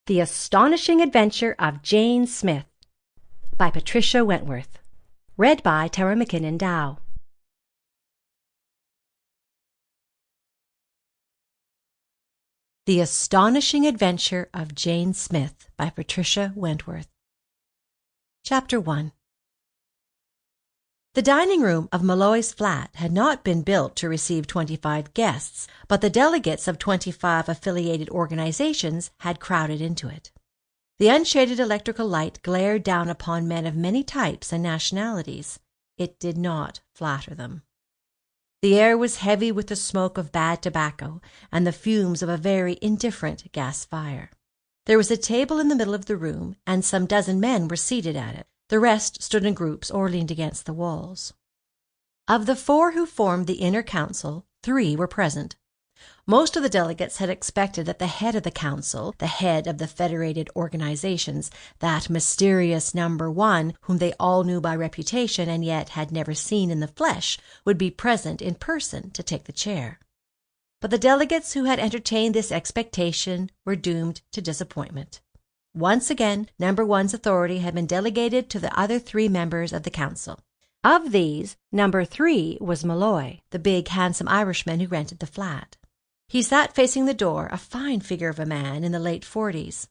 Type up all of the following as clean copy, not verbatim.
The Astonishing Adventure of Jane Smith by Patricia Wentworth. Read by Tara Mackinnon Dow. The Astonishing Adventure of Jane Smith by Patricia Wentworth. Chapter 1. The dining room of Malloy's flat had not been built to receive 25 guests, but the delegates of 25 affiliated organizations had crowded into it. The unshaded electrical light glared down upon men of many types and nationalities. It did not flatter them. The air was heavy with the smoke of bad tobacco and the fumes of a very indifferent gas fire. There was a table in the middle of the room, and some dozen men were seated at it. The rest stood in groups or leaned against the walls. Of the 4 who formed the inner council, 3 were present. Most of the delegates had expected that the head of the council, the head of the federated organizations, that mysterious number 1 whom they all knew by reputation and yet had never seen in the flesh, would be present in person to take the chair. But the delegates who had entertained this expectation were doomed to disappointment. Once again, number 1's authority had been delegated to the other 3 members of the council. Of these, number 3 was Malloy, the big, handsome Irishman who rented the flat. He sat facing the door, a fine figure of a man in the late 40s.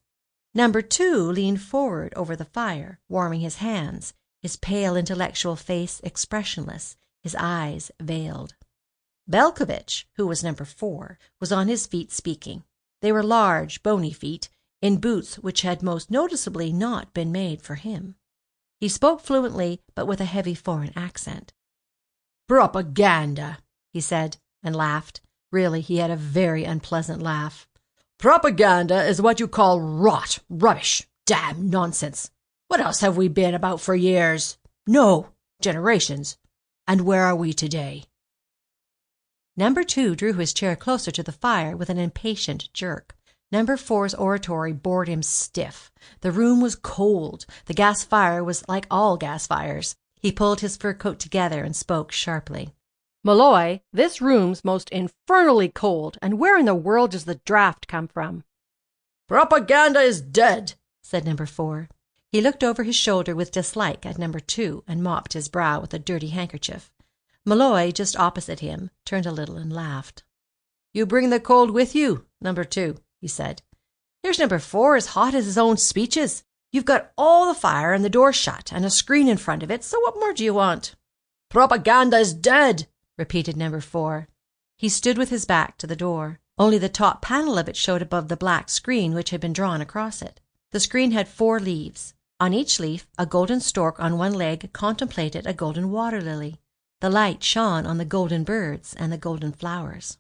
Number 2 leaned forward over the fire, warming his hands, his pale intellectual face expressionless, his eyes veiled. Belkovich, who was number 4, was on his feet speaking. They were large, bony feet, in boots which had most noticeably not been made for him. He spoke fluently, but with a heavy foreign accent. "Propaganda," he said, and laughed. Really, he had a very unpleasant laugh. "Propaganda is what you call rot, rubbish, damn nonsense. What else have we been about for years? No, generations. And where are we today?" Number 2 drew his chair closer to the fire with an impatient jerk. Number 4's oratory bored him stiff. The room was cold. The gas fire was like all gas fires. He pulled his fur coat together and spoke sharply. "Malloy, this room's most infernally cold, and where in the world does the draft come from?" "Propaganda is dead," said number 4. He looked over his shoulder with dislike at number 2 and mopped his brow with a dirty handkerchief. Malloy, just opposite him, turned a little and laughed. "You bring the cold with you, number 2. he said. "Here's number 4 as hot as his own speeches. You've got all the fire and the door shut and a screen in front of it, so what more do you want?" "Propaganda is dead," repeated number 4. He stood with his back to the door. Only the top panel of it showed above the black screen which had been drawn across it. The screen had 4 leaves. On each leaf, a golden stork on one leg contemplated a golden water lily. The light shone on the golden birds and the golden flowers.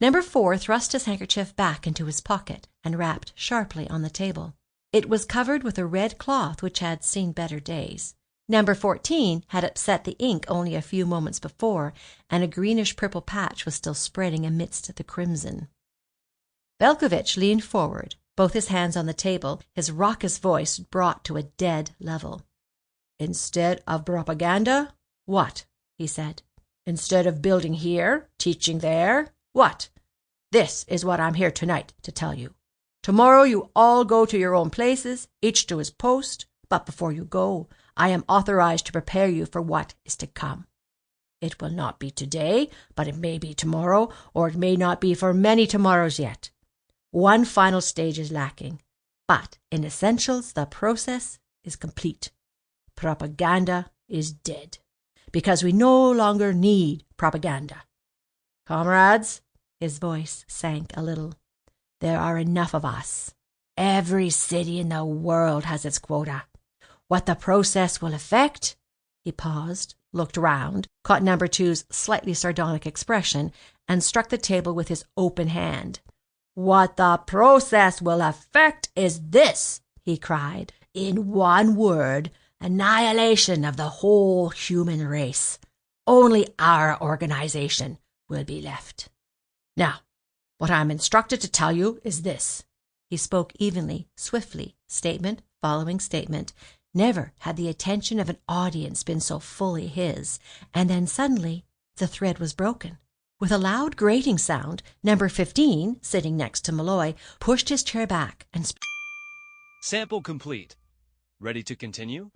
Number 4 thrust his handkerchief back into his pocket and rapped sharply on the table. It was covered with a red cloth which had seen better days. Number 14 had upset the ink only a few moments before, and a greenish-purple patch was still spreading amidst the crimson. Belkovich leaned forward, both his hands on the table, his raucous voice brought to a dead level. "Instead of propaganda, what?" he said. "Instead of building here, teaching there, what? This is what I'm here tonight to tell you. Tomorrow you all go to your own places, each to his post, but before you go, I am authorized to prepare you for what is to come. It will not be today, but it may be tomorrow, or it may not be for many tomorrows yet. One final stage is lacking, but in essentials the process is complete. Propaganda is dead, because we no longer need propaganda. Comrades," his voice sank a little, "there are enough of us. Every city in the world has its quota. What the process will effect," he paused, looked round, caught number 2's slightly sardonic expression, and struck the table with his open hand. "What the process will effect is this," he cried, "in one word, annihilation of the whole human race. Only our organization will be left. Now, what I am instructed to tell you is this." He spoke evenly, swiftly, statement following statement. Never had the attention of an audience been so fully his, and then suddenly the thread was broken. With a loud grating sound, number 15, sitting next to Malloy, pushed his chair back and Sample complete. Ready to continue?